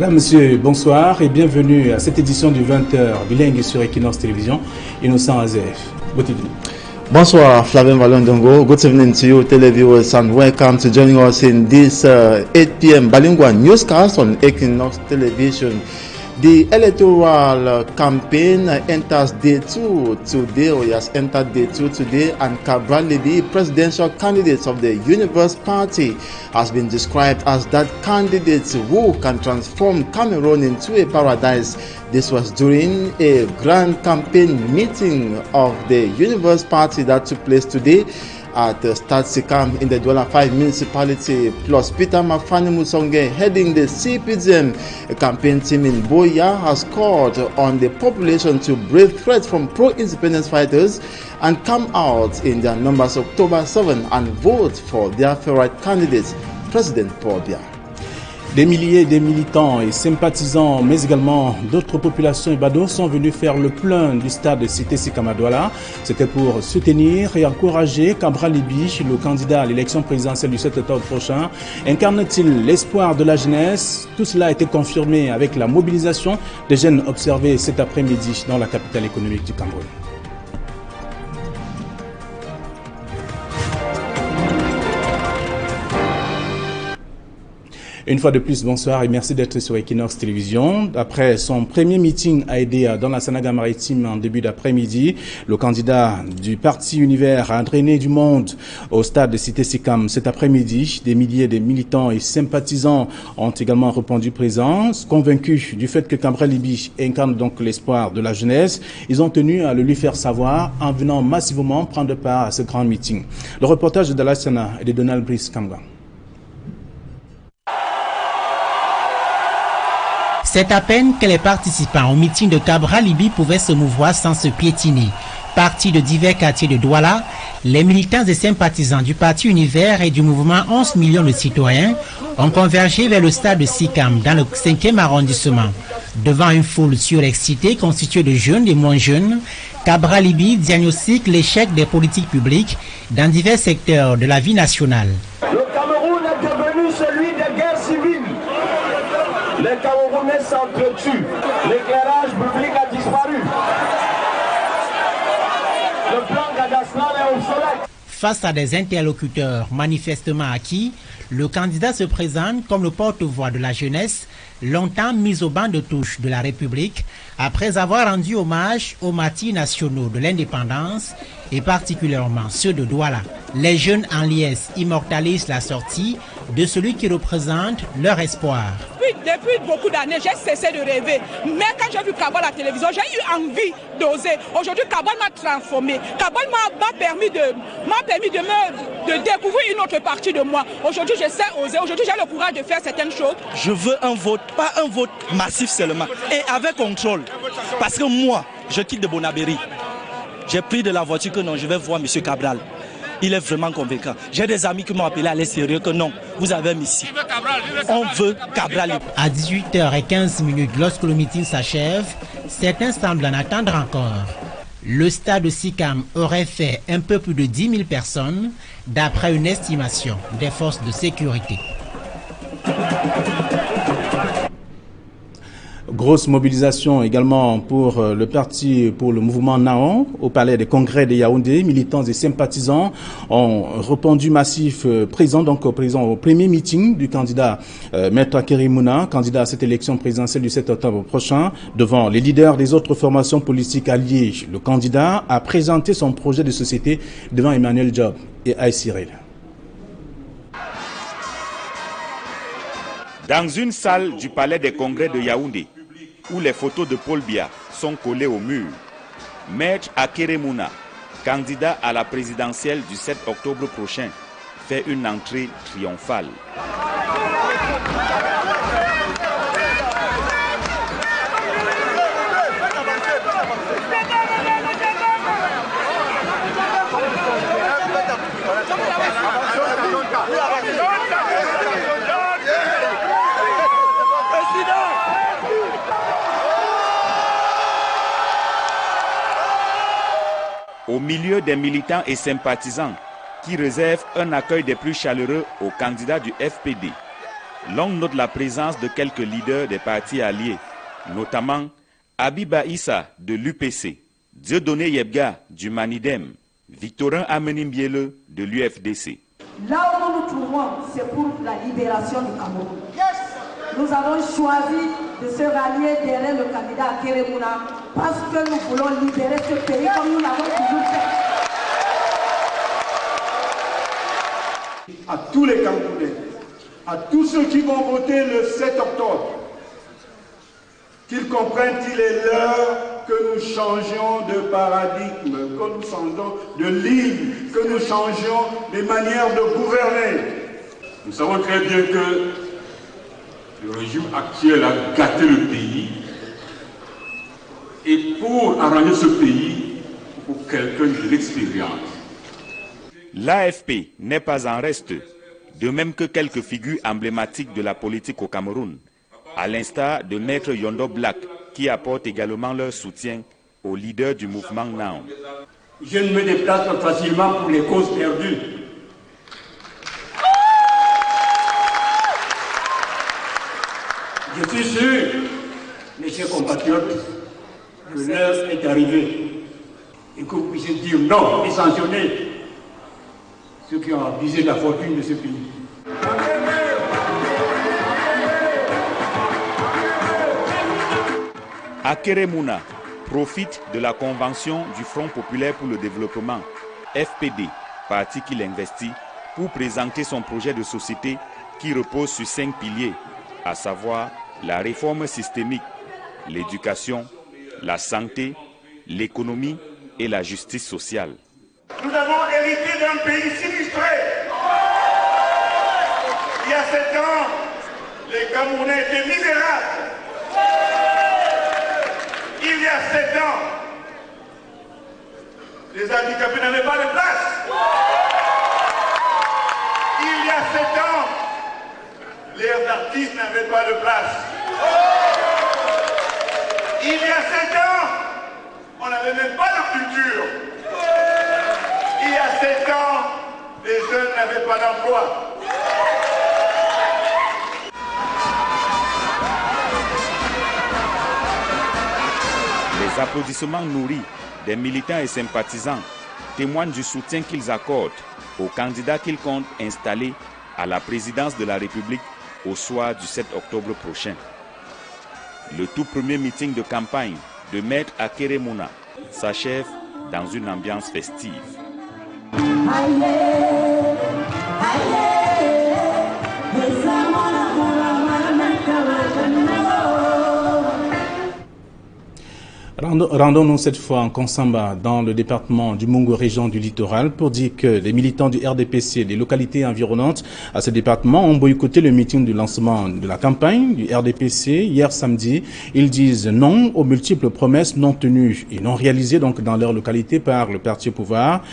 Mesdames, Messieurs, bonsoir et bienvenue à cette édition du 20h bilingue sur Equinox Télévision. Innocent Azef. Bonsoir, Flavien Valondongo. Good evening to you, televiewers, and welcome to joining us in this 8 p.m. bilingual newscast on Equinox Television. The electoral campaign enters day 2 today, or has entered day 2 today, and Cabral Libby, presidential candidate of the Universe Party, has been described as that candidate who can transform Cameroon into a paradise. This was during a grand campaign meeting of the Universe Party that took place today at Stade Sikam in the Douala 5 municipality, plus Peter Mafani Musonge heading the CPDM campaign team in Boya has called on the population to brave threats from pro-independence fighters and come out in their numbers October 7 and vote for their favorite candidate, President Paul Biya. Des milliers de militants et sympathisants, mais également d'autres populations et badauds sont venus faire le plein du stade de Cité Sikam à Douala. C'était pour soutenir et encourager Cabral Libby, le candidat à l'élection présidentielle du 7 octobre prochain. Incarne-t-il l'espoir de la jeunesse? Tout cela a été confirmé avec la mobilisation des jeunes observés cet après-midi dans la capitale économique du Cameroun. Une fois de plus, bonsoir et merci d'être sur Equinox Télévision. Après son premier meeting à Edea dans la Sanaga maritime en début d'après-midi, le candidat du Parti Univers a entraîné du monde au stade de Cité Sikam cet après-midi. Des milliers de militants et sympathisants ont également répondu présents, convaincus du fait que Cabral Libby incarne donc l'espoir de la jeunesse. Ils ont tenu à le lui faire savoir en venant massivement prendre part à ce grand meeting. Le reportage de Dalasana et de Donald Brice Kamga. C'est à peine que les participants au meeting de Cabral Libby pouvaient se mouvoir sans se piétiner. Partis de divers quartiers de Douala, les militants et sympathisants du Parti Univers et du mouvement 11 millions de citoyens ont convergé vers le stade de Sikam dans le 5e arrondissement. Devant une foule surexcitée constituée de jeunes et moins jeunes, Cabral Libby diagnostique l'échec des politiques publiques dans divers secteurs de la vie nationale. Le Cameroun est devenu celui des guerres civiles. Les Camerounais s'entretuent. L'éclairage public a disparu. Le plan cadastral est obsolète. Face à des interlocuteurs manifestement acquis, le candidat se présente comme le porte-voix de la jeunesse, longtemps mise au banc de touche de la République, après avoir rendu hommage aux martyrs nationaux de l'indépendance et particulièrement ceux de Douala. Les jeunes en liesse immortalisent la sortie de celui qui représente leur espoir. Depuis beaucoup d'années, j'ai cessé de rêver. Mais quand j'ai vu Cabral à la télévision, j'ai eu envie d'oser. Aujourd'hui, Cabral m'a transformé. Cabral m'a permis de découvrir une autre partie de moi. Aujourd'hui, je sais oser. Aujourd'hui, j'ai le courage de faire certaines choses. Je veux un vote, pas un vote massif seulement. Et avec contrôle. Parce que moi, je quitte de Bonabéry. J'ai pris de la voiture que non, je vais voir M. Cabral. Il est vraiment convaincant. J'ai des amis qui m'ont appelé à l'extérieur que non, vous avez un missile. On veut Cabral. À 18h15, lorsque le meeting s'achève, certains semblent en attendre encore. Le stade de Sikam aurait fait un peu plus de 10 000 personnes, d'après une estimation des forces de sécurité. Grosse mobilisation également pour le parti, pour le mouvement Naon au palais des congrès de Yaoundé. Militants et sympathisants ont répondu massif présent au premier meeting du candidat Maître Kerimuna, candidat à cette élection présidentielle du 7 octobre prochain, devant les leaders des autres formations politiques alliées. Le candidat a présenté son projet de société devant Emmanuel Job et Aïe Cyril. Dans une salle du palais des congrès de Yaoundé, où les photos de Paul Biya sont collées au mur, Maître Akeremuna, candidat à la présidentielle du 7 octobre prochain, fait une entrée triomphale. Au milieu des militants et sympathisants qui réservent un accueil des plus chaleureux aux candidats du FPD, l'on note la présence de quelques leaders des partis alliés, notamment Abiba Issa de l'UPC, Dieudonné Yebga du Manidem, Victorin Amenimbiele de l'UFDC. Là où nous nous trouvons, c'est pour la libération du Cameroun. Nous avons choisi de se rallier derrière le candidat Akeremouna parce que nous voulons libérer ce pays comme nous l'avons toujours fait. À tous les Camerounais, à tous ceux qui vont voter le 7 octobre, qu'ils comprennent qu'il est l'heure que nous changions de paradigme, que nous changions de ligne, que nous changions de manière de gouverner. Nous savons très bien que le régime actuel a gâté le pays. Et pour arranger ce pays, il faut quelqu'un de l'expérience. L'AFP n'est pas en reste, de même que quelques figures emblématiques de la politique au Cameroun, à l'instar de Maître Yondo Black, qui apportent également leur soutien aux leaders du mouvement NAO. Je ne me déplace pas facilement pour les causes perdues. Je suis sûr, mes chers compatriotes, que l'heure est arrivée et que vous puissiez dire non et sanctionner ceux qui ont abusé de la fortune de ce pays. Akeremouna profite de la convention du Front populaire pour le développement, FPD, parti qu'il investit, pour présenter son projet de société qui repose sur 5 piliers, à savoir la réforme systémique, l'éducation, la santé, l'économie et la justice sociale. Nous avons hérité d'un pays sinistré. Il y a 7 ans, les Camerounais étaient misérables. Il y a 7 ans, les handicapés n'avaient pas de place. Il y a 7 ans, les artistes n'avaient pas de place. Il y a 7 ans, on n'avait même pas de culture. Il y a 7 ans, les jeunes n'avaient pas d'emploi. Les applaudissements nourris des militants et sympathisants témoignent du soutien qu'ils accordent aux candidats qu'ils comptent installer à la présidence de la République au soir du 7 octobre prochain. Le tout premier meeting de campagne de Maître Akeremouna s'achève dans une ambiance festive. Rendons-nous cette fois en Konsamba, dans le département du Mungo, région du littoral, pour dire que les militants du RDPC et des localités environnantes à ce département ont boycotté le meeting du lancement de la campagne du RDPC hier samedi. Ils disent non aux multiples promesses non tenues et non réalisées donc dans leur localité par le parti au pouvoir.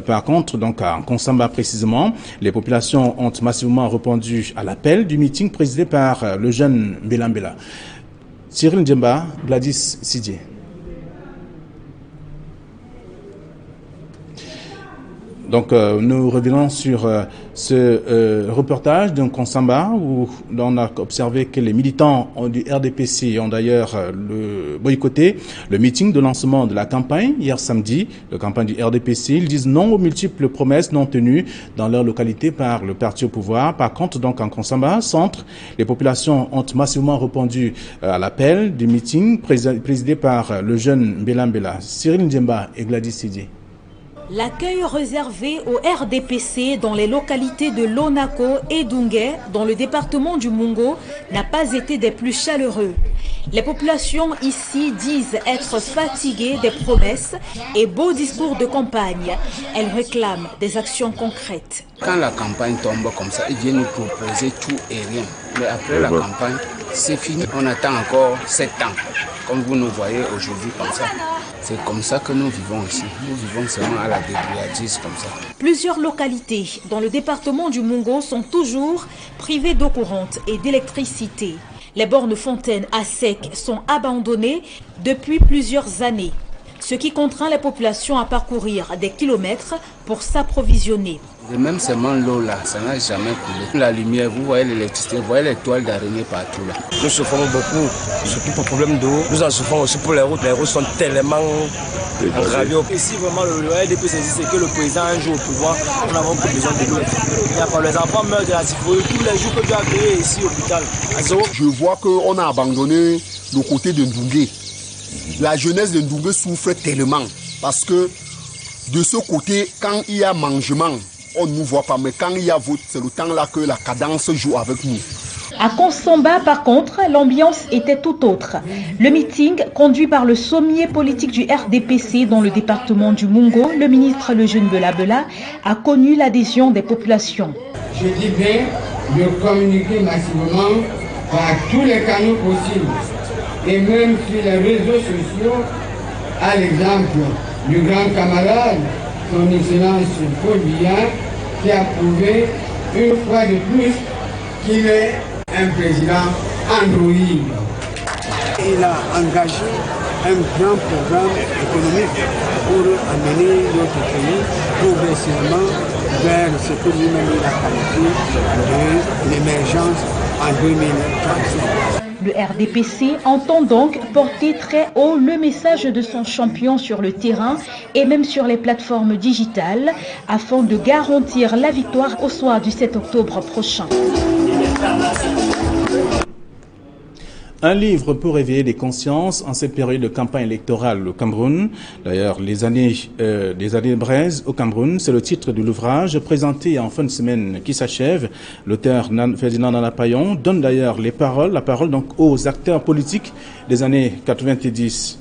Par contre, donc en Konsamba précisément, les populations ont massivement répondu à l'appel du meeting présidé par le jeune Mbela. Cyril Ndjemba, Gladys Sidier. Donc, nous revenons sur ce reportage d'un Konsamba où on a observé que les militants du RDPC ont d'ailleurs boycotté le meeting de lancement de la campagne hier samedi, la campagne du RDPC. Ils disent non aux multiples promesses non tenues dans leur localité par le parti au pouvoir. Par contre, donc en Konsamba centre, les populations ont massivement répondu à l'appel du meeting présidé par le jeune Mbela. Cyril Ndjemba et Gladys Sidier. L'accueil réservé au RDPC dans les localités de Lonako et Dungé, dans le département du Mungo, n'a pas été des plus chaleureux. Les populations ici disent être fatiguées des promesses et beaux discours de campagne. Elles réclament des actions concrètes. Quand la campagne tombe comme ça, ils viennent nous proposer tout et rien. Mais après la campagne, c'est fini. On attend encore 7 ans, comme vous nous voyez aujourd'hui comme ça. C'est comme ça que nous vivons ici. Nous vivons seulement à la débrouillardise comme ça. Plusieurs localités dans le département du Mungo sont toujours privées d'eau courante et d'électricité. Les bornes fontaines à sec sont abandonnées depuis plusieurs années. ce qui contraint les populations à parcourir des kilomètres pour s'approvisionner. Et même seulement l'eau là, ça n'a jamais coulé. La lumière, vous voyez l'électricité, vous voyez les toiles d'araignée partout là. Nous souffrons beaucoup, surtout pour le problème d'eau. Nous en souffrons aussi pour les routes. Les routes sont tellement engravées. Ici vraiment le RDP c'est que le président un jour au pouvoir, nous n'avons plus besoin de l'eau. Il n'y a pas les enfants meurent de la typhoïde tous les jours que Dieu a créé ici au hôpital. Je vois qu'on a abandonné le côté de Ndoumbé. La jeunesse de Ndoumbé souffre tellement parce que de ce côté, quand il y a mangement, on ne nous voit pas, mais quand il y a vote, c'est le temps là que la cadence joue avec nous. À Konsomba, par contre, l'ambiance était tout autre. Le meeting, conduit par le sommier politique du RDPC dans le département du Mungo, le ministre Lejeune Bela, a connu l'adhésion des populations. Je dis bien de communiquer massivement par tous les canaux possibles et même sur les réseaux sociaux, à l'exemple du grand camarade, son Excellence Paul Biya, qui a prouvé une fois de plus qu'il est un président androïde. Il a engagé un grand programme économique pour amener notre pays progressivement vers ce que lui-même a qualifié de l'émergence en 2035. Le RDPC entend donc porter très haut le message de son champion sur le terrain et même sur les plateformes digitales afin de garantir la victoire au soir du 7 octobre prochain. Un livre pour éveiller des consciences en cette période de campagne électorale au Cameroun. D'ailleurs, les années braises au Cameroun, c'est le titre de l'ouvrage présenté en fin de semaine qui s'achève. L'auteur Ferdinand Nana Payon donne d'ailleurs la parole donc aux acteurs politiques des années 90.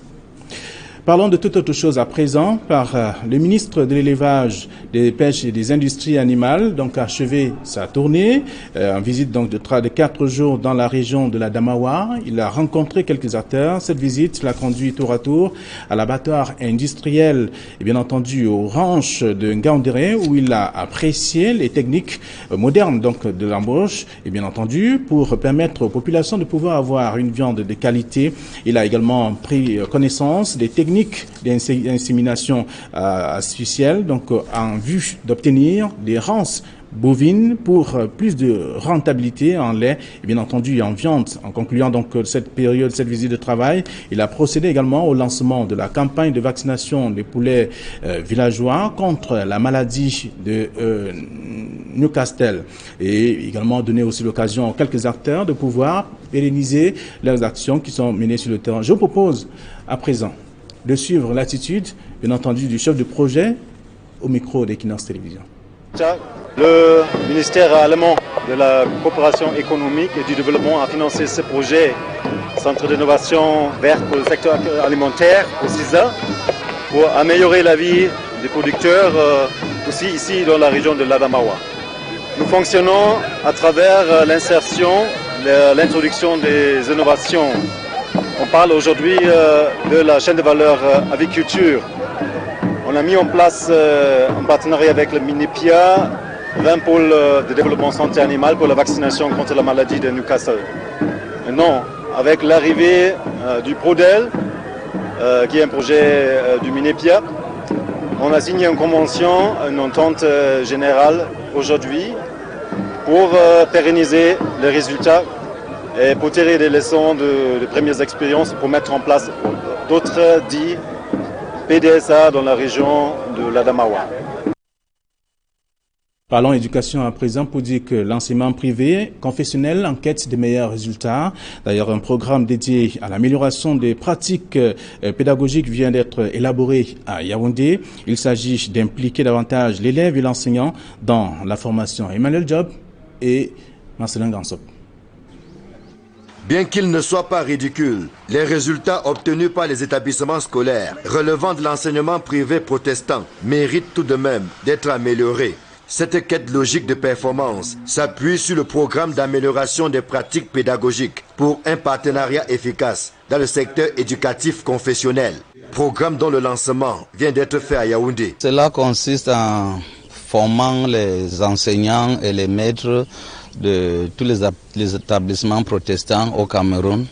Parlons de toute autre chose à présent par le ministre de l'élevage, des pêches et des industries animales, donc a achevé sa tournée, en visite donc de 4 jours dans la région de la Damawa. Il a rencontré quelques acteurs. Cette visite l'a conduit tour à tour à l'abattoir industriel et bien entendu aux ranches de Ngaoundéré où il a apprécié les techniques modernes donc de l'embauche et bien entendu pour permettre aux populations de pouvoir avoir une viande de qualité. Il a également pris connaissance des techniques d'insémination artificielle, donc en vue d'obtenir des rances bovines pour plus de rentabilité en lait et bien entendu en viande. En concluant donc cette visite de travail, il a procédé également au lancement de la campagne de vaccination des poulets villageois contre la maladie de Newcastle et également donné aussi l'occasion à quelques acteurs de pouvoir pérenniser leurs actions qui sont menées sur le terrain. Je vous propose à présent de suivre l'attitude, bien entendu, du chef de projet au micro d'Equinox Télévision. Le ministère allemand de la coopération économique et du développement a financé ce projet Centre d'innovation verte pour le secteur alimentaire au CISA pour améliorer la vie des producteurs aussi ici dans la région de l'Adamawa. Nous fonctionnons à travers l'insertion, l'introduction des innovations. On parle aujourd'hui de la chaîne de valeur aviculture. On a mis en place, en partenariat avec le MINEPIA, 20 pôles de développement santé animale pour la vaccination contre la maladie de Newcastle. Maintenant, avec l'arrivée du PRODEL, qui est un projet du MINEPIA, on a signé une convention, une entente générale aujourd'hui pour pérenniser les résultats et pour tirer des leçons de premières expériences pour mettre en place d'autres dits PDSA dans la région de l'Adamawa. Parlons éducation à présent pour dire que l'enseignement privé confessionnel en quête de meilleurs résultats. D'ailleurs, un programme dédié à l'amélioration des pratiques pédagogiques vient d'être élaboré à Yaoundé. Il s'agit d'impliquer davantage l'élève et l'enseignant dans la formation. Emmanuel Job et Marcelin Gansop. Bien qu'ils ne soient pas ridicules, les résultats obtenus par les établissements scolaires relevant de l'enseignement privé protestant méritent tout de même d'être améliorés. Cette quête logique de performance s'appuie sur le programme d'amélioration des pratiques pédagogiques pour un partenariat efficace dans le secteur éducatif confessionnel, programme dont le lancement vient d'être fait à Yaoundé. Cela consiste en formant les enseignants et les maîtres de tous les établissements protestants au Cameroun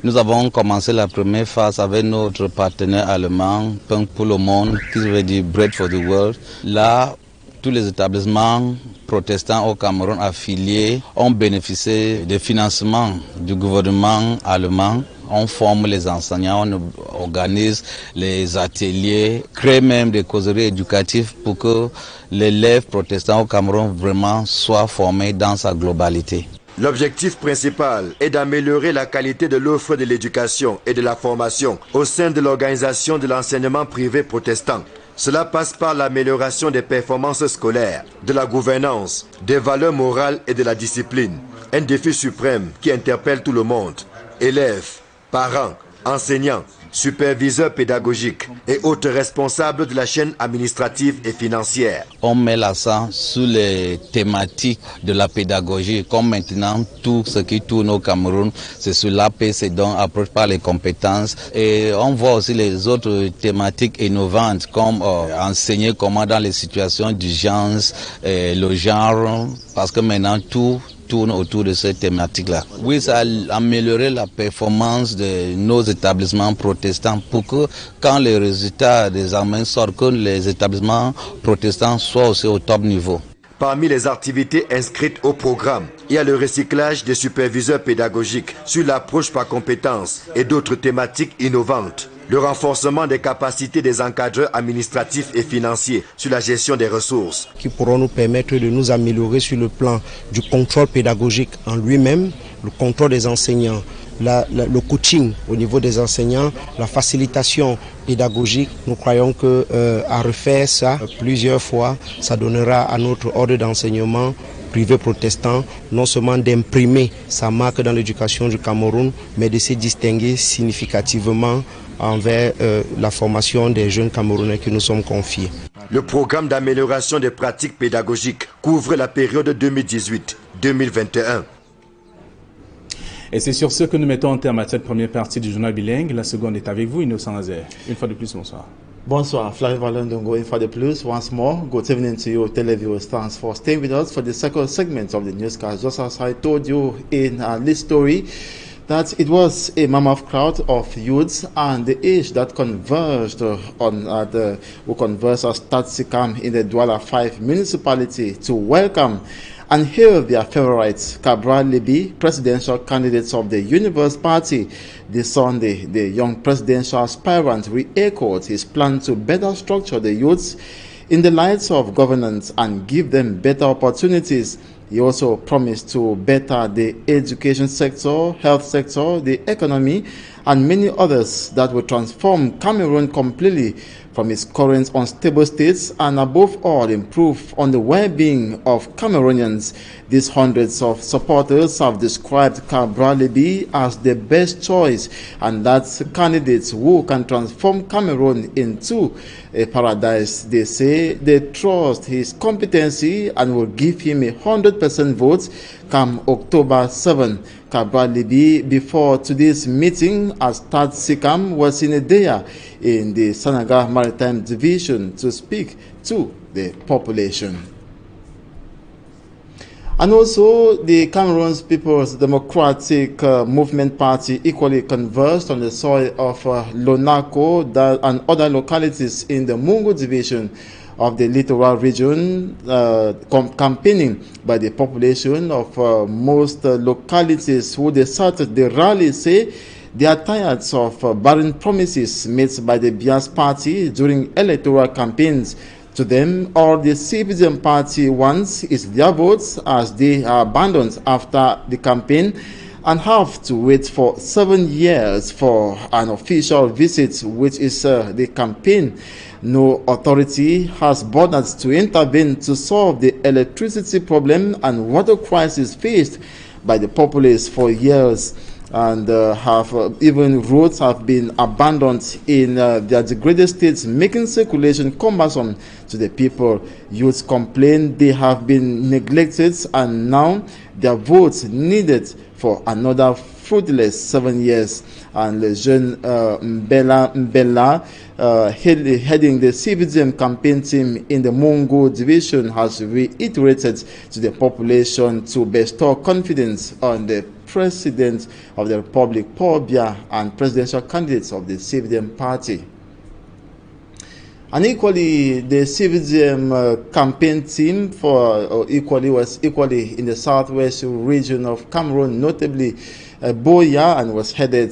Nous avons commencé la première phase avec notre partenaire allemand, Pain pour le monde, qui veut dire Bread for the World. Là, tous les établissements protestants au Cameroun affiliés ont bénéficié des financements du gouvernement allemand. On forme les enseignants, on organise les ateliers, crée même des causeries éducatives pour que l'élève protestant au Cameroun vraiment soit formé dans sa globalité. L'objectif principal est d'améliorer la qualité de l'offre de l'éducation et de la formation au sein de l'organisation de l'enseignement privé protestant. Cela passe par l'amélioration des performances scolaires, de la gouvernance, des valeurs morales et de la discipline. Un défi suprême qui interpelle tout le monde. Élèves, parents, enseignants, superviseurs pédagogiques et autres responsables de la chaîne administrative et financière. On met l'accent sur les thématiques de la pédagogie, comme maintenant tout ce qui tourne au Cameroun, c'est sur l'APC, donc approche par les compétences. Et on voit aussi les autres thématiques innovantes, comme enseigner comment dans les situations d'urgence, le genre, parce que maintenant tout tourne autour de cette thématique-là. Oui, ça a amélioré la performance de nos établissements protestants pour que quand les résultats des examens sortent, que les établissements protestants soient aussi au top niveau. Parmi les activités inscrites au programme, il y a le recyclage des superviseurs pédagogiques sur l'approche par compétences et d'autres thématiques innovantes. Le renforcement des capacités des encadreurs administratifs et financiers sur la gestion des ressources. Qui pourront nous permettre de nous améliorer sur le plan du contrôle pédagogique en lui-même, le contrôle des enseignants, le coaching au niveau des enseignants, la facilitation pédagogique. Nous croyons que à refaire ça plusieurs fois, ça donnera à notre ordre d'enseignement privé protestant non seulement d'imprimer sa marque dans l'éducation du Cameroun, mais de se distinguer significativement envers la formation des jeunes Camerounais que nous sommes confiés. Le programme d'amélioration des pratiques pédagogiques couvre la période 2018-2021. Et c'est sur ce que nous mettons en terme à cette première partie du journal bilingue. La seconde est avec vous, Innocent Azer. Une fois de plus, bonsoir. Bonsoir, Flavien Valondongo, une fois de plus. Once more, good evening to you, televiewers. Thanks for staying with us for the second segment of the newscast. Just as I told you in this story, that it was a mammoth crowd of youths and the age that converged who conversed at Tatsikam in the Douala 5 municipality to welcome and hail their favorites, Cabral Libi, presidential candidates of the Universe Party. This Sunday, the young presidential aspirant re-echoed his plan to better structure the youths in the lights of governance and give them better opportunities. He also promised to better the education sector, health sector, the economy, and many others that will transform Cameroon completely from its current unstable states and above all improve on the well-being of Cameroonians. These hundreds of supporters have described Cabral Libi as the best choice and that candidates who can transform Cameroon into a paradise. They say they trust his competency and will give him 100% vote come October 7. Cabral Libi, before today's meeting at Stade Sikam, was in Edea in the Sanaga Maritime Division to speak to the population. And also, the Cameroon's People's Democratic Movement Party equally conversed on the soil of Lonako and other localities in the Mungo Division of the littoral region, campaigning by the population of most localities who deserted the rally say they are tired of barren promises made by the Bias party during electoral campaigns. To them, all the CPDM party wants is their votes as they are abandoned after the campaign and have to wait for 7 years for an official visit, which is the campaign. No authority has bothered to intervene to solve the electricity problem and water crisis faced by the populace for years, and even roads have been abandoned in their degraded states, making circulation cumbersome to the people. Youths complain they have been neglected and now their votes needed for another fruitless 7 years. And Lejeune Mbella, heading the CVDM campaign team in the Mungo division, has reiterated to the population to bestow confidence on the President of the Republic, Paul Biya, and presidential candidates of the CPDM party. And equally, the CPDM campaign team was equally in the southwest region of Cameroon, notably Boya, and was headed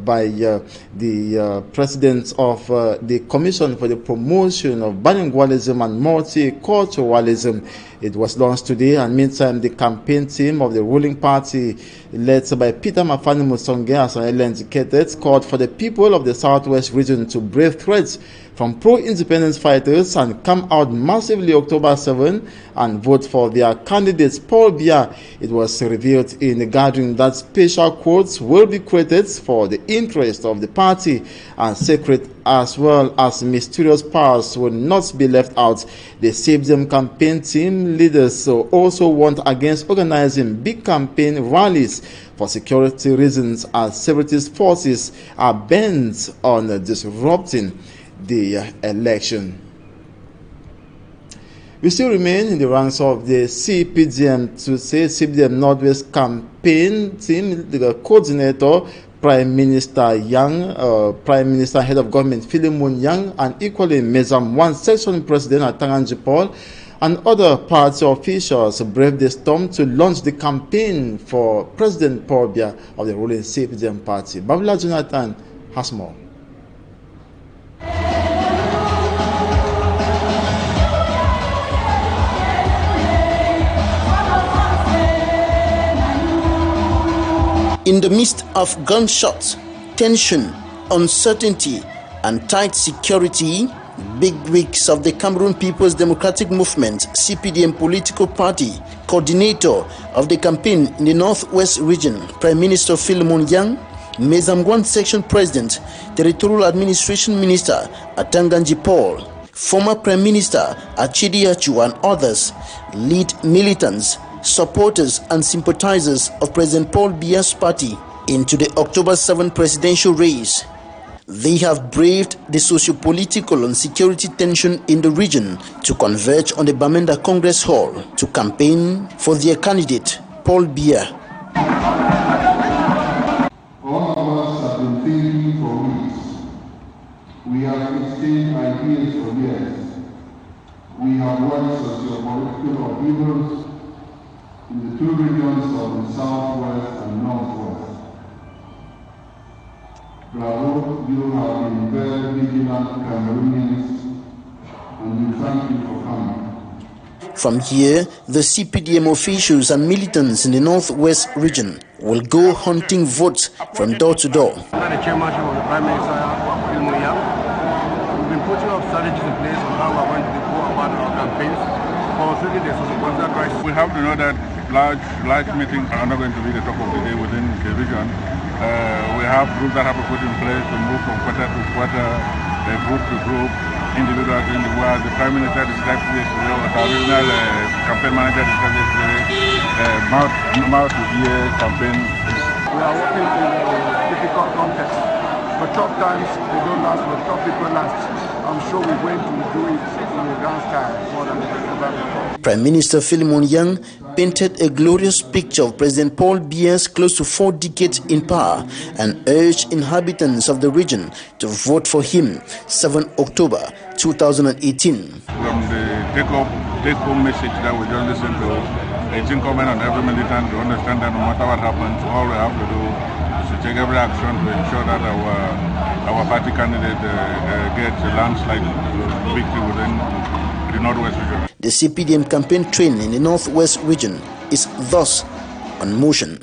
by the president of the Commission for the Promotion of Bilingualism and Multiculturalism. It was launched today, and meantime, the campaign team of the ruling party, led by Peter Mafani Musonge, as earlier indicated, called for the people of the southwest region to brave threats from pro-independence fighters and come out massively October 7 and vote for their candidates, Paul Biya. It was revealed in the gathering that special quotes will be created for the interest of the party, and secret as well as mysterious powers will not be left out. The CPDM campaign team leaders also warned against organizing big campaign rallies for security reasons, as separatist forces are bent on disrupting the election. We still remain in the ranks of the CPDM Northwest campaign team. The coordinator, Prime Minister Yang, Prime Minister Head of Government Philemon Yang, and equally Mezam 1 Section President Atanganji Paul and other party officials braved the storm to launch the campaign for President Paul Biya of the ruling CPDM party. Babla Jonathan has more. In the midst of gunshots, tension, uncertainty, and tight security, big wigs of the Cameroon People's Democratic Movement, CPDM political party, coordinator of the campaign in the Northwest region, Prime Minister Philemon Yang, Mezamgwan Section President, Territorial Administration Minister Atanganji Paul, former Prime Minister Achidi Achu, and others lead militants, supporters and sympathizers of President Paul Biya's party into the October 7 presidential race. They have braved the socio-political and security tension in the region to converge on the Bamenda Congress Hall to campaign for their candidate, Paul Biya. All of us have been thinking for weeks. We have exchanged ideas for years. We have watched socio-political upheavals in the two regions of the Southwest and Northwest. Bravo, you have been very vigilant Cameroonians, and we thank you for coming. From here, the CPDM officials and militants in the Northwest region will go hunting votes from door to door. Under the chairmanship of the Prime Minister, Philemon Yang, we've been putting up strategies in place on how we're going to go about our campaigns for fulfilling the socio-political crisis. We have to know that large meetings are not going to be the talk of the day within the region. We have groups that have to put in place to move from quarter to quarter, group to group, individuals in the world. The Prime Minister described this today, or the original campaign manager described this today, mouth to ear campaign. We are working in a difficult context, but tough times, they don't last, but tough people last. I'm sure we're going to do it in a grand style more than ever before. Prime Minister Philemon Yang painted a glorious picture of President Paul Biya's close to 4 decades in power and urged inhabitants of the region to vote for him 7 October 2018. From the take-home message that we just listened to, it's incumbent on every militant to understand that no matter what happens, all we have to do is to take every action to ensure that our party candidate gets a landslide victory within the Northwest region. The CPDM campaign train in the Northwest region is thus on motion.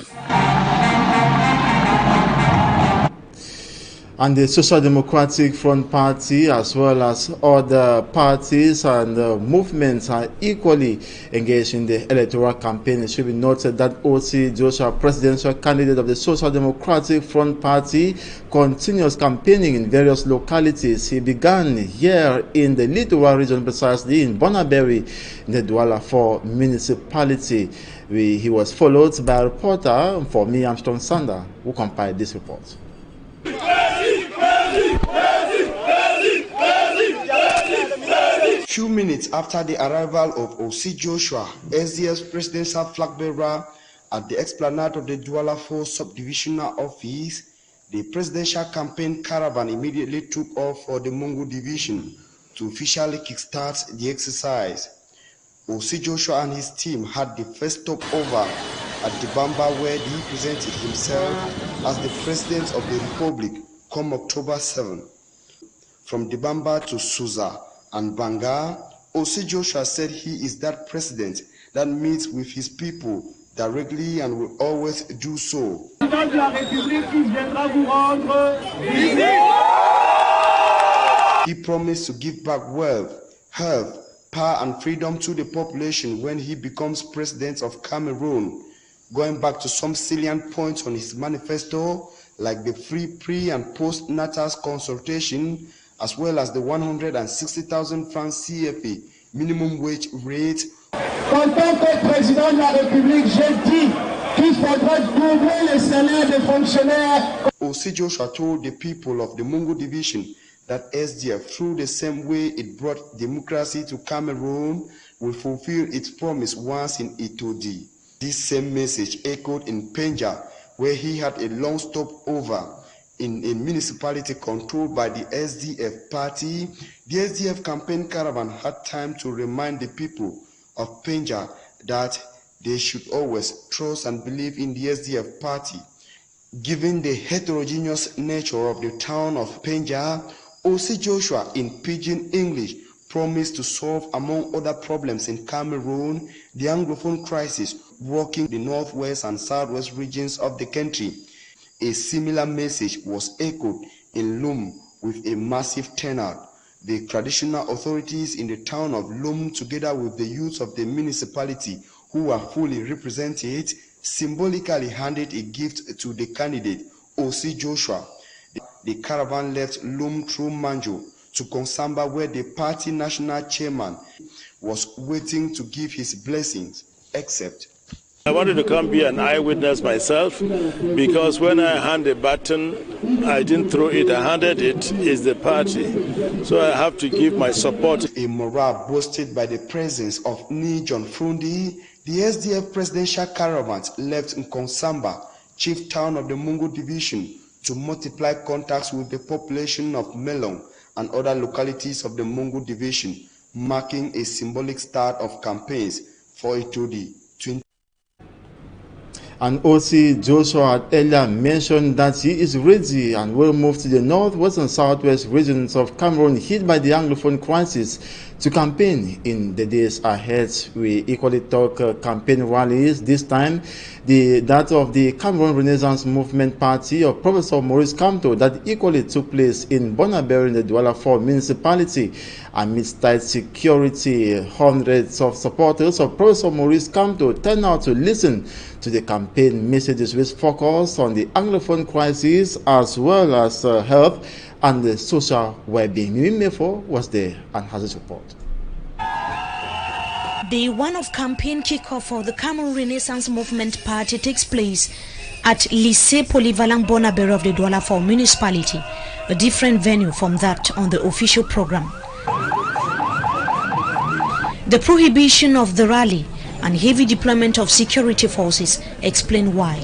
And the Social Democratic Front Party, as well as other parties and movements, are equally engaged in the electoral campaign. It should be noted that O.C. Joshua, presidential candidate of the Social Democratic Front Party, continues campaigning in various localities. He began here in the Littoral region, precisely in Bonaberi, in the Douala 4 municipality. He was followed by a reporter for me, Armstrong Sander, who compiled this report. Few minutes after the arrival of O.C. Joshua, SDF presidential flag bearer At the esplanade of the Douala 4 Subdivisional Office, the presidential campaign caravan immediately took off for the Mungu Division to officially kickstart the exercise. Osi Joshua and his team had the first stopover at Dibamba, where he presented himself as the President of the Republic come October 7. From Dibamba to Suza and Banga, Osi Joshua said he is that president that meets with his people directly and will always do so. He promised to give back wealth, health, power and freedom to the population when he becomes president of Cameroon, going back to some salient points on his manifesto, like the free pre- and post-natal consultation, as well as the 160,000 francs CFA minimum wage rate. En tant que président de la République, j'ai dit qu'il faudrait doubler les salaires des fonctionnaires. Osi Joshua told the people of the Mungu Division that SDF, through the same way it brought democracy to Cameroon, will fulfill its promise once in Itodi. This same message echoed in Penja, where he had a long stopover in a municipality controlled by the SDF party. The SDF campaign caravan had time to remind the people of Penja that they should always trust and believe in the SDF party. Given the heterogeneous nature of the town of Penja, Osi Joshua in Pidgin English promised to solve, among other problems in Cameroon, the Anglophone crisis rocking the northwest and southwest regions of the country. A similar message was echoed in Lum with a massive turnout. The traditional authorities in the town of Lum, together with the youth of the municipality who were fully represented, symbolically handed a gift to the candidate, Osi Joshua. The caravan left Lum through Manjo to Konsamba, where the party national chairman was waiting to give his blessings, except I wanted to come be an eyewitness myself, because when I hand the baton, I didn't throw it, I handed it, is the party. So I have to give my support. A morale boosted by the presence of Ni John Frundi, the SDF presidential caravan left Nkonsamba, chief town of the Mungu Division, to multiply contacts with the population of Melong and other localities of the Mungu Division, marking a symbolic start of campaigns for Itodi. And Osi Joshua had earlier mentioned that he is ready and will move to the northwest and southwest regions of Cameroon hit by the Anglophone crisis to campaign in the days ahead. We equally talk campaign rallies, this time that of the Cameroon Renaissance Movement Party of Professor Maurice Kamto, that equally took place in Bonaberi in the Douala 4 municipality. Amidst tight security, hundreds of supporters of Professor Maurice Kamto turned out to listen to the campaign messages which focus on the Anglophone crisis as well as health and the social well-being. Mimi Mefo was there and has a report. Day one of campaign kickoff for the Cameroon Renaissance Movement Party takes place at Lycée Polyvalent Bonaberi of the Douala 4 municipality, a different venue from that on the official program. The prohibition of the rally and heavy deployment of security forces explain why.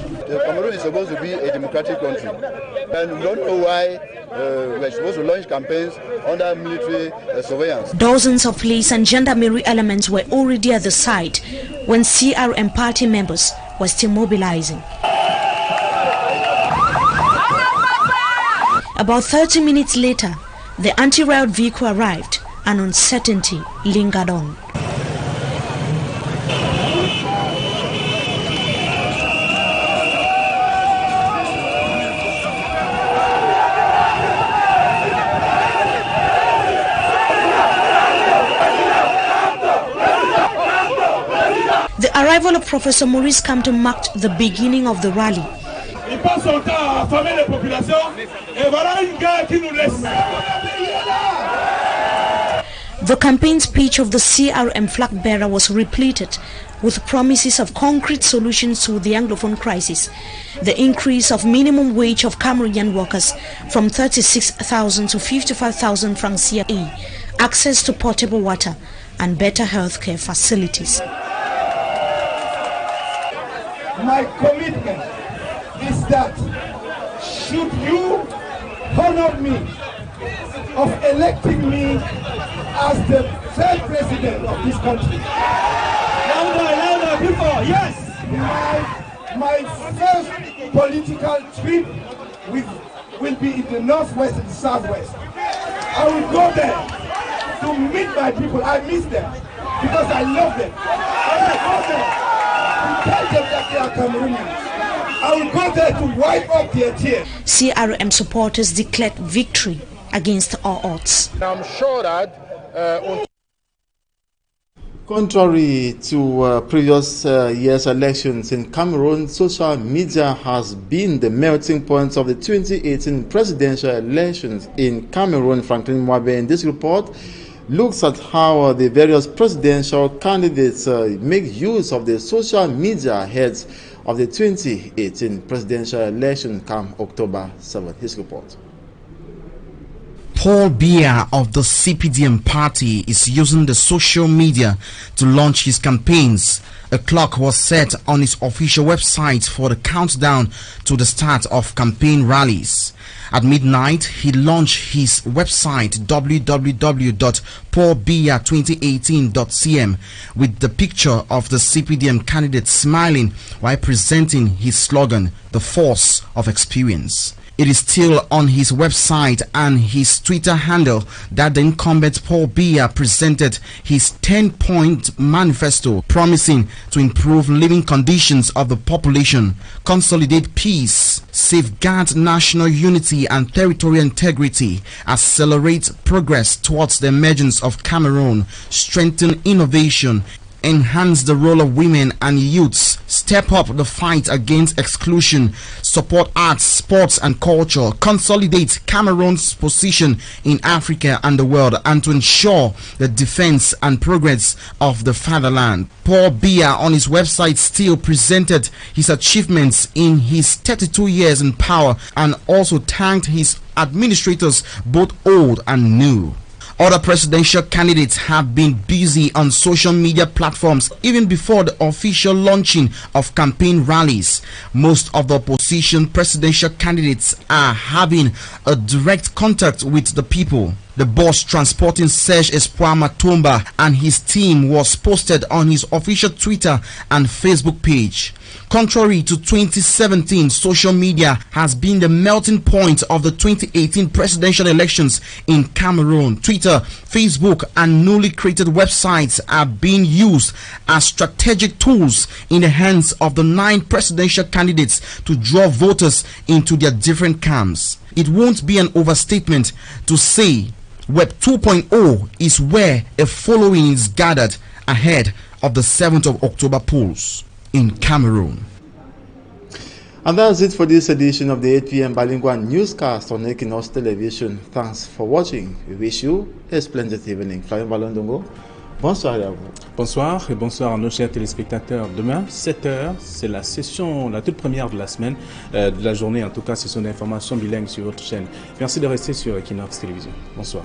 Cameroon is supposed to be a democratic country, and we don't know why we're supposed to launch campaigns under military surveillance. Dozens of police and gendarmerie elements were already at the site when CRM party members were still mobilizing. About 30 minutes later, the anti-riot vehicle arrived and uncertainty lingered on. The arrival of Professor Maurice Kamto marked the beginning of the rally. The campaign speech of the CRM flag bearer was repleted with promises of concrete solutions to the Anglophone crisis, the increase of minimum wage of Cameroonian workers from 36,000 to 55,000 francs CFA, access to potable water, and better healthcare facilities. my commitment is that should you honor me of electing me as the third president of this country. Louder, people, yes! My first political trip will be in the northwest and southwest. I will go there to meet my people. I miss them because I love them. I will go there to tell them that they are Cameroonians. I will go there to wipe up their tears. CRM supporters declared victory against all odds. I'm sure that contrary to previous year's elections in Cameroon, social media has been the melting point of the 2018 presidential elections in Cameroon. Franklin Mwabe in this report looks at how the various presidential candidates make use of the social media ahead of the 2018 presidential election come October 7. His report. Paul Biya of the CPDM party is using the social media to launch his campaigns. A clock was set on his official website for the countdown to the start of campaign rallies. At midnight, he launched his website www.paulbiya2018.cm with the picture of the CPDM candidate smiling while presenting his slogan, "The Force of Experience." It is still on his website and his Twitter handle that the incumbent Paul Biya presented his 10-point manifesto promising to improve living conditions of the population, consolidate peace, safeguard national unity and territorial integrity, accelerate progress towards the emergence of Cameroon, strengthen innovation, enhance the role of women and youths, step up the fight against exclusion, support arts, sports and culture, consolidate Cameroon's position in Africa and the world, and to ensure the defense and progress of the fatherland. Paul Biya on his website still presented his achievements in his 32 years in power and also thanked his administrators, both old and new. Other presidential candidates have been busy on social media platforms even before the official launching of campaign rallies. Most of the opposition presidential candidates are having a direct contact with the people. The bus transporting Serge Espoir Matomba and his team was posted on his official Twitter and Facebook page. Contrary to 2017, social media has been the melting point of the 2018 presidential elections in Cameroon. Twitter, Facebook, and newly created websites are being used as strategic tools in the hands of the 9 presidential candidates to draw voters into their different camps. It won't be an overstatement to say Web 2.0 is where a following is gathered ahead of the 7th of October polls in Cameroon. And that's it for this edition of the 8 p.m. bilingual newscast on Equinox Television. Thanks for watching. We wish you a splendid evening. Flavien Balondongo, bonsoir à vous. Bonsoir et bonsoir à nos chers téléspectateurs. Demain, 7h, c'est la session, la toute première de la semaine, de la journée en tout cas, session d'information bilingue sur votre chaîne. Merci de rester sur Equinox Télévision. Bonsoir.